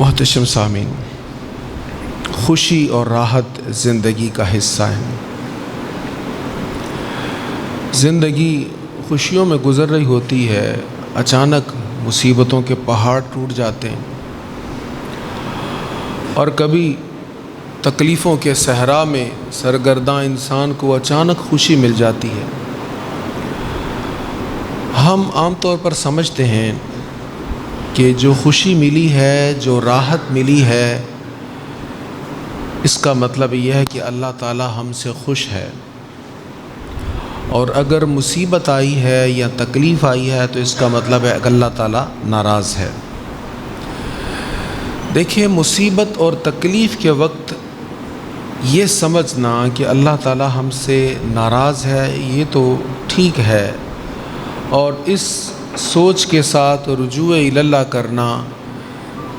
محتشم سامعین، خوشی اور راحت زندگی کا حصہ ہے۔ زندگی خوشیوں میں گزر رہی ہوتی ہے، اچانک مصیبتوں کے پہاڑ ٹوٹ جاتے ہیں، اور کبھی تکلیفوں کے صحرا میں سرگرداں انسان کو اچانک خوشی مل جاتی ہے۔ ہم عام طور پر سمجھتے ہیں کہ جو خوشی ملی ہے، جو راحت ملی ہے، اس کا مطلب یہ ہے کہ اللہ تعالی ہم سے خوش ہے، اور اگر مصیبت آئی ہے یا تکلیف آئی ہے تو اس کا مطلب ہے کہ اللہ تعالی ناراض ہے۔ دیکھیں، مصیبت اور تکلیف کے وقت یہ سمجھنا کہ اللہ تعالی ہم سے ناراض ہے، یہ تو ٹھیک ہے، اور اس سوچ کے ساتھ رجوع اللہ کرنا،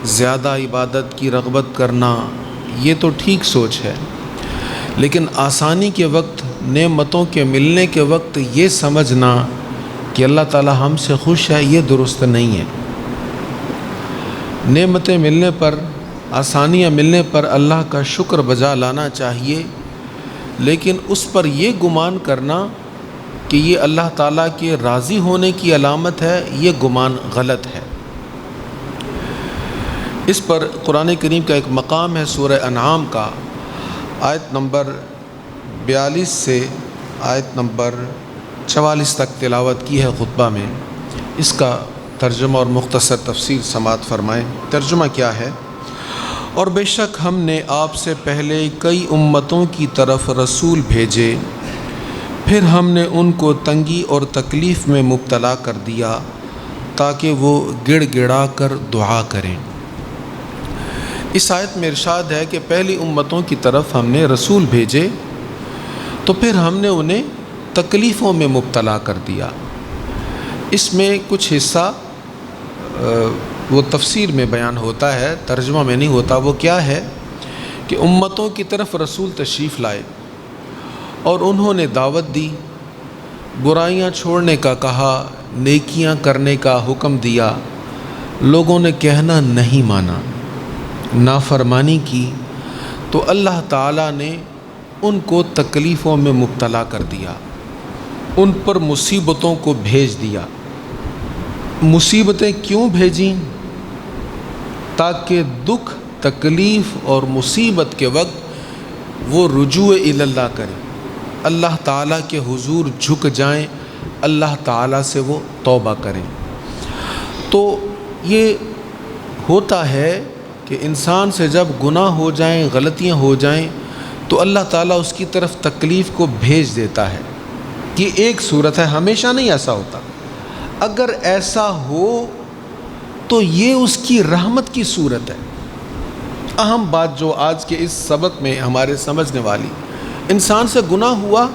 زیادہ عبادت کی رغبت کرنا، یہ تو ٹھیک سوچ ہے۔ لیکن آسانی کے وقت، نعمتوں کے ملنے کے وقت یہ سمجھنا کہ اللہ تعالی ہم سے خوش ہے، یہ درست نہیں ہے۔ نعمتیں ملنے پر، آسانیاں ملنے پر اللہ کا شکر بجا لانا چاہیے، لیکن اس پر یہ گمان کرنا کہ یہ اللہ تعالیٰ کے راضی ہونے کی علامت ہے، یہ گمان غلط ہے۔ اس پر قرآن کریم کا ایک مقام ہے، سورہ انعام کا، آیت نمبر 42 سے آیت نمبر 44 تک تلاوت کی ہے خطبہ میں۔ اس کا ترجمہ اور مختصر تفسیر سماعت فرمائیں۔ ترجمہ کیا ہے؟ اور بے شک ہم نے آپ سے پہلے کئی امتوں کی طرف رسول بھیجے، پھر ہم نے ان کو تنگی اور تکلیف میں مبتلا کر دیا تاکہ وہ گڑ گڑا کر دعا کریں۔ اس آیت میں ارشاد ہے کہ پہلی امتوں کی طرف ہم نے رسول بھیجے تو پھر ہم نے انہیں تکلیفوں میں مبتلا کر دیا۔ اس میں کچھ حصہ وہ تفسیر میں بیان ہوتا ہے، ترجمہ میں نہیں ہوتا۔ وہ کیا ہے کہ امتوں کی طرف رسول تشریف لائے اور انہوں نے دعوت دی، برائیاں چھوڑنے کا کہا، نیکیاں کرنے کا حکم دیا، لوگوں نے کہنا نہیں مانا، نافرمانی کی، تو اللہ تعالیٰ نے ان کو تکلیفوں میں مبتلا کر دیا، ان پر مصیبتوں کو بھیج دیا۔ مصیبتیں کیوں بھیجیں؟ تاکہ دکھ، تکلیف اور مصیبت کے وقت وہ رجوع اللہ کریں، اللہ تعالیٰ کے حضور جھک جائیں، اللہ تعالیٰ سے وہ توبہ کریں۔ تو یہ ہوتا ہے کہ انسان سے جب گناہ ہو جائیں، غلطیاں ہو جائیں، تو اللہ تعالیٰ اس کی طرف تکلیف کو بھیج دیتا ہے۔ یہ ایک صورت ہے، ہمیشہ نہیں ایسا ہوتا۔ اگر ایسا ہو تو یہ اس کی رحمت کی صورت ہے۔ اہم بات جو آج کے اس سبق میں ہمارے سمجھنے والی، انسان سے گناہ ہوا،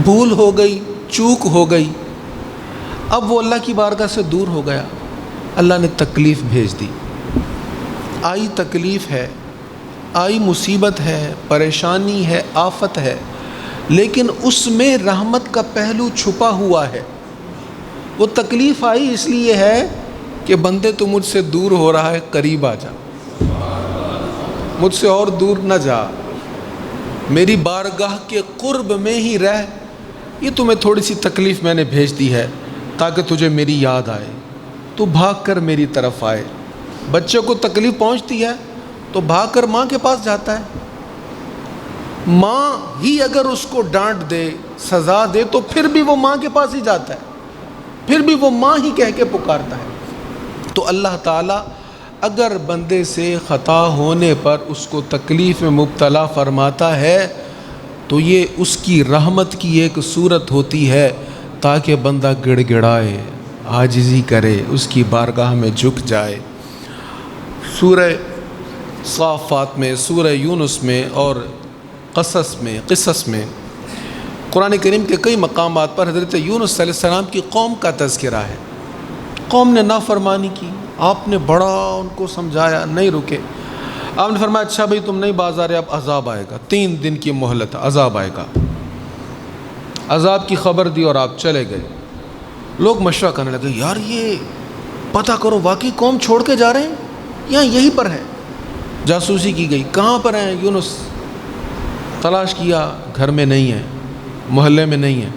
بھول ہو گئی، چوک ہو گئی، اب وہ اللہ کی بارگاہ سے دور ہو گیا، اللہ نے تکلیف بھیج دی، آئی تکلیف ہے، آئی مصیبت ہے، پریشانی ہے، آفت ہے، لیکن اس میں رحمت کا پہلو چھپا ہوا ہے۔ وہ تکلیف آئی اس لیے ہے کہ بندے تو مجھ سے دور ہو رہا ہے، قریب آ جا، مجھ سے اور دور نہ جا، میری بارگاہ کے قرب میں ہی رہ، یہ تمہیں تھوڑی سی تکلیف میں نے بھیج دی ہے تاکہ تجھے میری یاد آئے، تو بھاگ کر میری طرف آئے۔ بچے کو تکلیف پہنچتی ہے تو بھاگ کر ماں کے پاس جاتا ہے، ماں ہی اگر اس کو ڈانٹ دے، سزا دے، تو پھر بھی وہ ماں کے پاس ہی جاتا ہے، پھر بھی وہ ماں ہی کہہ کے پکارتا ہے۔ تو اللہ تعالیٰ اگر بندے سے خطا ہونے پر اس کو تکلیف میں مبتلا فرماتا ہے تو یہ اس کی رحمت کی ایک صورت ہوتی ہے، تاکہ بندہ گڑ گڑائے، عاجزی کرے، اس کی بارگاہ میں جھک جائے۔ سورہ صافات میں، سورہ یونس میں اور قصص میں قرآن کریم کے کئی مقامات پر حضرت یونس علیہ السلام کی قوم کا تذکرہ ہے۔ قوم نے نافرمانی کی، آپ نے بڑا ان کو سمجھایا، نہیں رکے۔ آپ نے فرمایا اچھا بھائی تم نہیں باز آ رہے، اب عذاب آئے گا، 3 دن کی مہلت، عذاب آئے گا۔ عذاب کی خبر دی اور آپ چلے گئے۔ لوگ مشورہ کرنے لگے، یار یہ پتہ کرو واقعی قوم چھوڑ کے جا رہے ہیں، یہاں یہیں پر ہے، جاسوسی کی گئی، کہاں پر ہیں یونس؟ تلاش کیا، گھر میں نہیں ہے، محلے میں نہیں ہے،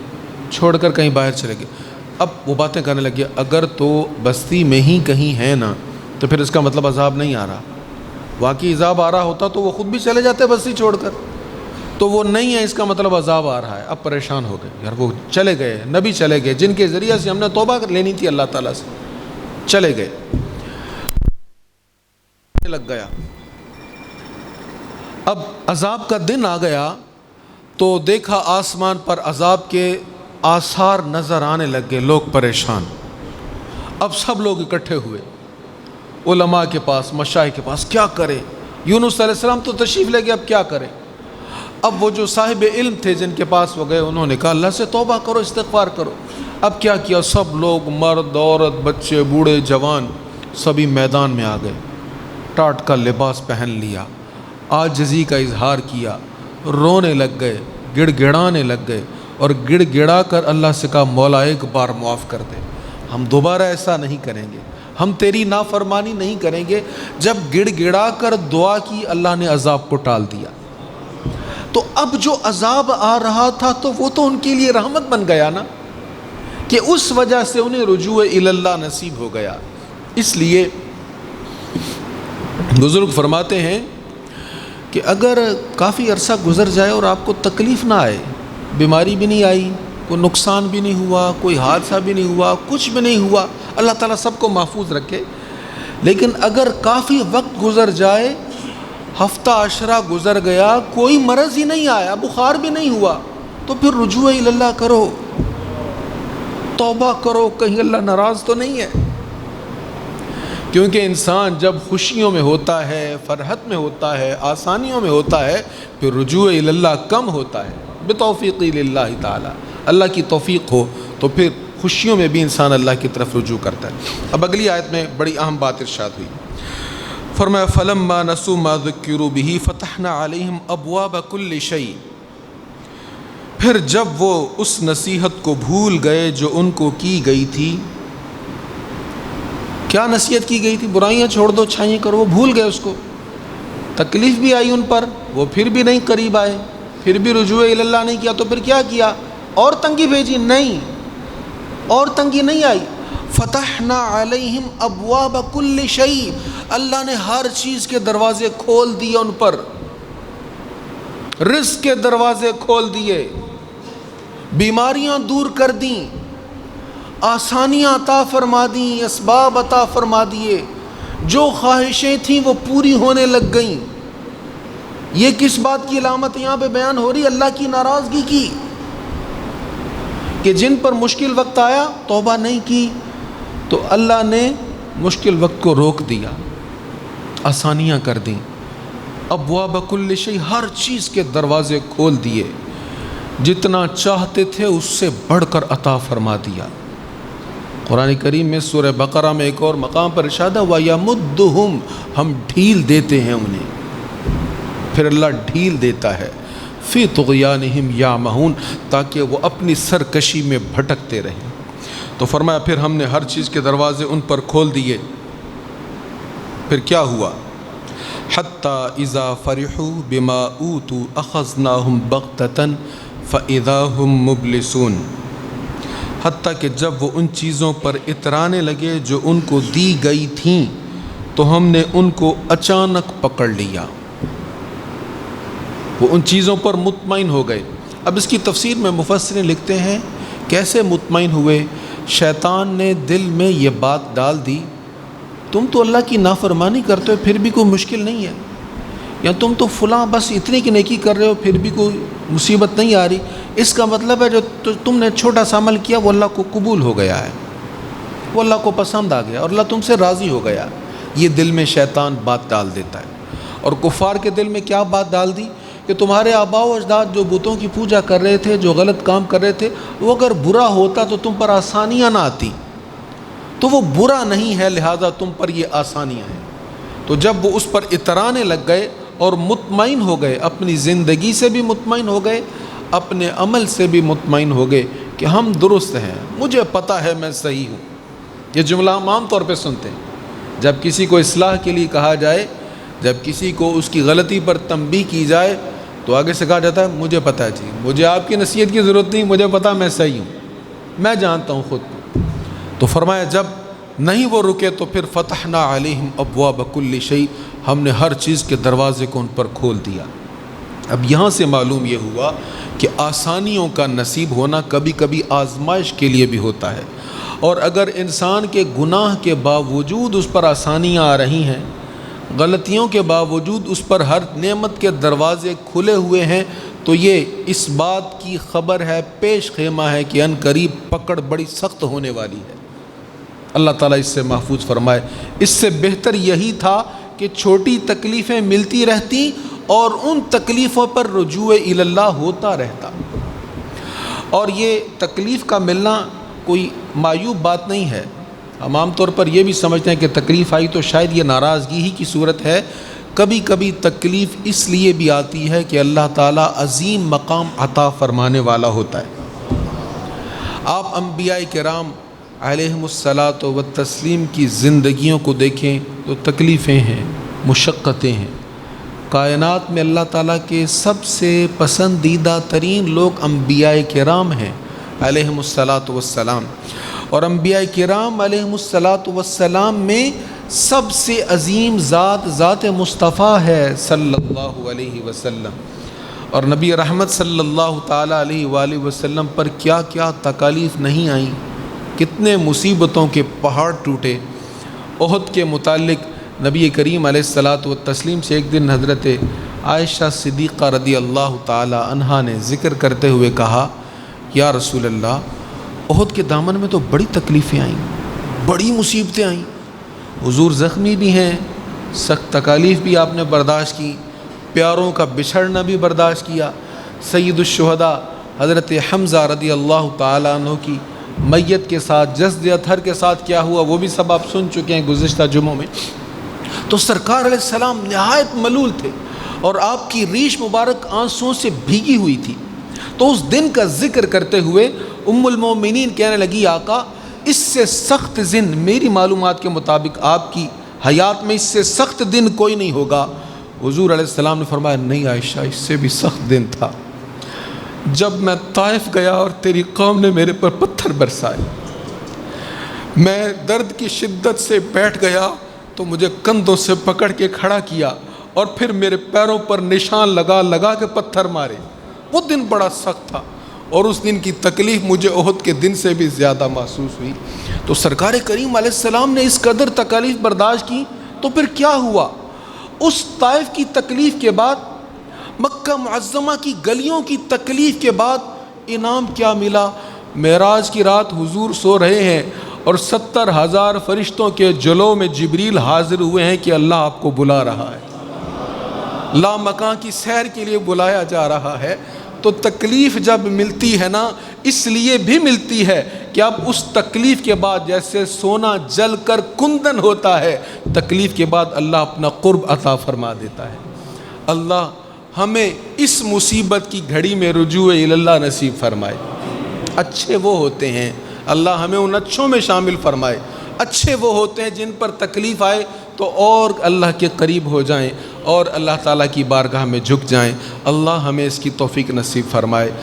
چھوڑ کر کہیں باہر چلے گئے۔ اب وہ باتیں کرنے لگے، اگر تو بستی میں ہی کہیں ہے نا تو پھر اس کا مطلب عذاب نہیں آ رہا، واقعی عذاب آ رہا ہوتا تو وہ خود بھی چلے جاتے بستی چھوڑ کر، تو وہ نہیں ہے، اس کا مطلب عذاب آ رہا ہے۔ اب پریشان ہو گئے، یار وہ چلے گئے، نبی چلے گئے جن کے ذریعے سے ہم نے توبہ لینی تھی اللہ تعالیٰ سے، چلے گئے، لگ گیا۔ اب عذاب کا دن آ گیا تو دیکھا آسمان پر عذاب کے آثار نظر آنے لگ گئے، لوگ پریشان۔ اب سب لوگ اکٹھے ہوئے علماء کے پاس، مشائخ کے پاس، کیا کرے؟ یونس علیہ السلام تو تشریف لے گئے، اب کیا کرے؟ اب وہ جو صاحب علم تھے جن کے پاس وہ گئے، انہوں نے کہا اللہ سے توبہ کرو، استغفار کرو۔ اب کیا کیا؟ سب لوگ، مرد عورت بچے بوڑھے جوان، سبھی میدان میں آ گئے، ٹاٹ کا لباس پہن لیا، عاجزی کا اظہار کیا، رونے لگ گئے، گڑ گڑانے لگ گئے، اور گڑ گڑا کر اللہ سے کہا مولا ایک بار معاف کر دے، ہم دوبارہ ایسا نہیں کریں گے، ہم تیری نافرمانی نہیں کریں گے۔ جب گڑ گڑا کر دعا کی، اللہ نے عذاب کو ٹال دیا۔ تو اب جو عذاب آ رہا تھا تو وہ تو ان کے لیے رحمت بن گیا نا، کہ اس وجہ سے انہیں رجوع اللہ نصیب ہو گیا۔ اس لیے بزرگ فرماتے ہیں کہ اگر کافی عرصہ گزر جائے اور آپ کو تکلیف نہ آئے، بیماری بھی نہیں آئی، کوئی نقصان بھی نہیں ہوا، کوئی حادثہ بھی نہیں ہوا، کچھ بھی نہیں ہوا، اللہ تعالیٰ سب کو محفوظ رکھے، لیکن اگر کافی وقت گزر جائے، ہفتہ عشرہ گزر گیا، کوئی مرض ہی نہیں آیا، بخار بھی نہیں ہوا، تو پھر رجوع اللہ کرو، توبہ کرو، کہیں اللہ ناراض تو نہیں ہے۔ کیونکہ انسان جب خوشیوں میں ہوتا ہے، فرحت میں ہوتا ہے، آسانیوں میں ہوتا ہے، پھر رجوع اللہ کم ہوتا ہے، بتوفیق اللہ تعالی، اللہ کی توفیق ہو تو پھر خوشیوں میں بھی انسان اللہ کی طرف رجوع کرتا ہے۔ اب اگلی آیت میں بڑی اہم بات ارشاد ہوئی، فرمایا فَلَمَّا نَسُوا مَا ذُكِّرُوا بِهِ فَتَحْنَا عَلَيْهِمْ أَبْوَابَ كُلِّ شَيْءٍ، پھر جب وہ اس نصیحت کو بھول گئے جو ان کو کی گئی تھی، کیا نصیحت کی گئی تھی؟ برائیاں چھوڑ دو، اچھائیاں کرو، وہ بھول گئے اس کو، تکلیف بھی آئی ان پر، وہ پھر بھی نہیں قریب آئے، پھر بھی رجوع اللہ نہیں کیا، تو پھر کیا کیا؟ اور تنگی بھیجی؟ نہیں، اور تنگی نہیں آئی۔ فتحنا علیہم ابواب کل شیء، اللہ نے ہر چیز کے دروازے کھول دیے ان پر، رزق کے دروازے کھول دیے، بیماریاں دور کر دیں، آسانیاں عطا فرما دیں، اسباب عطا فرما دیے، جو خواہشیں تھیں وہ پوری ہونے لگ گئیں۔ یہ کس بات کی علامت یہاں پہ بیان ہو رہی؟ اللہ کی ناراضگی کی، کہ جن پر مشکل وقت آیا توبہ نہیں کی تو اللہ نے مشکل وقت کو روک دیا، آسانیاں کر دیں، ابواب کل شیء، ہر چیز کے دروازے کھول دیے، جتنا چاہتے تھے اس سے بڑھ کر عطا فرما دیا۔ قرآن کریم میں سورہ بقرہ میں ایک اور مقام پر ارشاد ہے وَيَمُدُّهُمْ، ہم ڈھیل دیتے ہیں انہیں، پھر اللہ ڈھیل دیتا ہے، فِي طُغْيَانِهِمْ يَعْمَهُونَ، تاکہ وہ اپنی سرکشی میں بھٹکتے رہیں۔ تو فرمایا پھر ہم نے ہر چیز کے دروازے ان پر کھول دیے، پھر کیا ہوا؟ حَتَّى إِذَا فَرِحُوا بِمَا أُوتُوا أَخَذْنَاهُمْ بَغْتَةً فَإِذَا هُمْ مُبْلِسُونَ، حتیٰ کہ جب وہ ان چیزوں پر اترانے لگے جو ان کو دی گئی تھیں تو ہم نے ان کو اچانک پکڑ لیا، وہ ان چیزوں پر مطمئن ہو گئے۔ اب اس کی تفسیر میں مفسرین لکھتے ہیں کیسے مطمئن ہوئے؟ شیطان نے دل میں یہ بات ڈال دی، تم تو اللہ کی نافرمانی کرتے ہو پھر بھی کوئی مشکل نہیں ہے، یا تم تو فلاں بس اتنی کی نیکی کر رہے ہو پھر بھی کوئی مصیبت نہیں آ رہی، اس کا مطلب ہے جو تم نے چھوٹا سا عمل کیا وہ اللہ کو قبول ہو گیا ہے، وہ اللہ کو پسند آ گیا اور اللہ تم سے راضی ہو گیا۔ یہ دل میں شیطان بات ڈال دیتا ہے۔ اور کفار کے دل میں کیا بات ڈال دی؟ کہ تمہارے آباء و اجداد جو بتوں کی پوجا کر رہے تھے، جو غلط کام کر رہے تھے، وہ اگر برا ہوتا تو تم پر آسانیاں نہ آتی، تو وہ برا نہیں ہے، لہٰذا تم پر یہ آسانیاں ہیں۔ تو جب وہ اس پر اترانے لگ گئے اور مطمئن ہو گئے، اپنی زندگی سے بھی مطمئن ہو گئے، اپنے عمل سے بھی مطمئن ہو گئے کہ ہم درست ہیں، مجھے پتہ ہے میں صحیح ہوں۔ یہ جملہ ہم عام طور پہ سنتے ہیں جب کسی کو اصلاح کے لیے کہا جائے، جب کسی کو اس کی غلطی پر تنبیہ کی جائے تو آگے سے کہا جاتا ہے مجھے پتہ ہے جی، مجھے آپ کی نصیحت کی ضرورت نہیں، مجھے پتہ میں صحیح ہوں، میں جانتا ہوں خود کو۔ تو فرمایا جب نہیں وہ رکے تو پھر فتحنا علیہم ابواب کل شیء، ہم نے ہر چیز کے دروازے کو ان پر کھول دیا۔ اب یہاں سے معلوم یہ ہوا کہ آسانیوں کا نصیب ہونا کبھی کبھی آزمائش کے لیے بھی ہوتا ہے، اور اگر انسان کے گناہ کے باوجود اس پر آسانیاں آ رہی ہیں، غلطیوں کے باوجود اس پر ہر نعمت کے دروازے کھلے ہوئے ہیں، تو یہ اس بات کی خبر ہے، پیش خیمہ ہے کہ ان قریب پکڑ بڑی سخت ہونے والی ہے۔ اللہ تعالیٰ اس سے محفوظ فرمائے۔ اس سے بہتر یہی تھا کہ چھوٹی تکلیفیں ملتی رہتی اور ان تکلیفوں پر رجوع الی اللہ ہوتا رہتا، اور یہ تکلیف کا ملنا کوئی معیوب بات نہیں ہے۔ ہم عام طور پر یہ بھی سمجھتے ہیں کہ تکلیف آئی تو شاید یہ ناراضگی ہی کی صورت ہے۔ کبھی کبھی تکلیف اس لیے بھی آتی ہے کہ اللہ تعالیٰ عظیم مقام عطا فرمانے والا ہوتا ہے۔ آپ انبیاء کرام علیہم الصلاۃ والتسلیم کی زندگیوں کو دیکھیں تو تکلیفیں ہیں، مشقتیں ہیں۔ کائنات میں اللہ تعالیٰ کے سب سے پسندیدہ ترین لوگ انبیاء کرام ہیں علیہم الصلاۃ والسلام، اور انبیاء کرام علیہم الصلاۃ والسلام میں سب سے عظیم ذات مصطفیٰ ہے صلی اللہ علیہ وسلم، اور نبی رحمت صلی اللہ تعالیٰ علیہ وآلہ وسلم پر کیا کیا تکالیف نہیں آئیں، کتنے مصیبتوں کے پہاڑ ٹوٹے۔ احد کے متعلق نبی کریم علیہ الصلاۃ والتسلیم سے ایک دن حضرت عائشہ صدیقہ رضی اللہ تعالی عنہا نے ذکر کرتے ہوئے کہا، یا رسول اللہ، احد کے دامن میں تو بڑی تکلیفیں آئیں، بڑی مصیبتیں آئیں، حضور زخمی بھی ہیں، سخت تکالیف بھی آپ نے برداشت کی، پیاروں کا بچھڑنا بھی برداشت کیا۔ سید الشہداء حضرت حمزہ رضی اللہ تعالیٰ عنہ کی میت کے ساتھ جسد اطہر کے ساتھ کیا ہوا وہ بھی سب آپ سن چکے ہیں گزشتہ جمعوں میں۔ تو سرکار علیہ السلام نہایت ملول تھے اور آپ کی ریش مبارک آنسوؤں سے بھیگی ہوئی تھی۔ تو اس دن کا ذکر کرتے ہوئے ام المومنین کہنے لگی، آقا اس سے سخت دن میری معلومات کے مطابق آپ کی حیات میں اس سے سخت دن کوئی نہیں ہوگا۔ حضور علیہ السلام نے فرمایا، نہیں عائشہ، اس سے بھی سخت دن تھا جب میں طائف گیا اور تیری قوم نے میرے پر پتھر برسائے، میں درد کی شدت سے بیٹھ گیا تو مجھے کندھوں سے پکڑ کے کھڑا کیا اور پھر میرے پیروں پر نشان لگا لگا کے پتھر مارے۔ وہ دن بڑا سخت تھا اور اس دن کی تکلیف مجھے احد کے دن سے بھی زیادہ محسوس ہوئی۔ تو سرکار کریم علیہ السلام نے اس قدر تکالیف برداشت کی تو پھر کیا ہوا؟ اس طائف کی تکلیف کے بعد، مکہ معظمہ کی گلیوں کی تکلیف کے بعد انعام کیا ملا؟ معراج کی رات حضور سو رہے ہیں اور 70,000 فرشتوں کے جلووں میں جبریل حاضر ہوئے ہیں کہ اللہ آپ کو بلا رہا ہے، لامکاں کی سیر کے لیے بلایا جا رہا ہے۔ تو تکلیف جب ملتی ہے نا، اس لیے بھی ملتی ہے کہ اب اس تکلیف کے بعد جیسے سونا جل کر کندن ہوتا ہے، تکلیف کے بعد اللہ اپنا قرب عطا فرما دیتا ہے۔ اللہ ہمیں اس مصیبت کی گھڑی میں رجوع الی اللہ نصیب فرمائے۔ اچھے وہ ہوتے ہیں، اللہ ہمیں ان اچھوں میں شامل فرمائے۔ اچھے وہ ہوتے ہیں جن پر تکلیف آئے تو اور اللہ کے قریب ہو جائیں اور اللہ تعالیٰ کی بارگاہ میں جھک جائیں۔ اللہ ہمیں اس کی توفیق نصیب فرمائے۔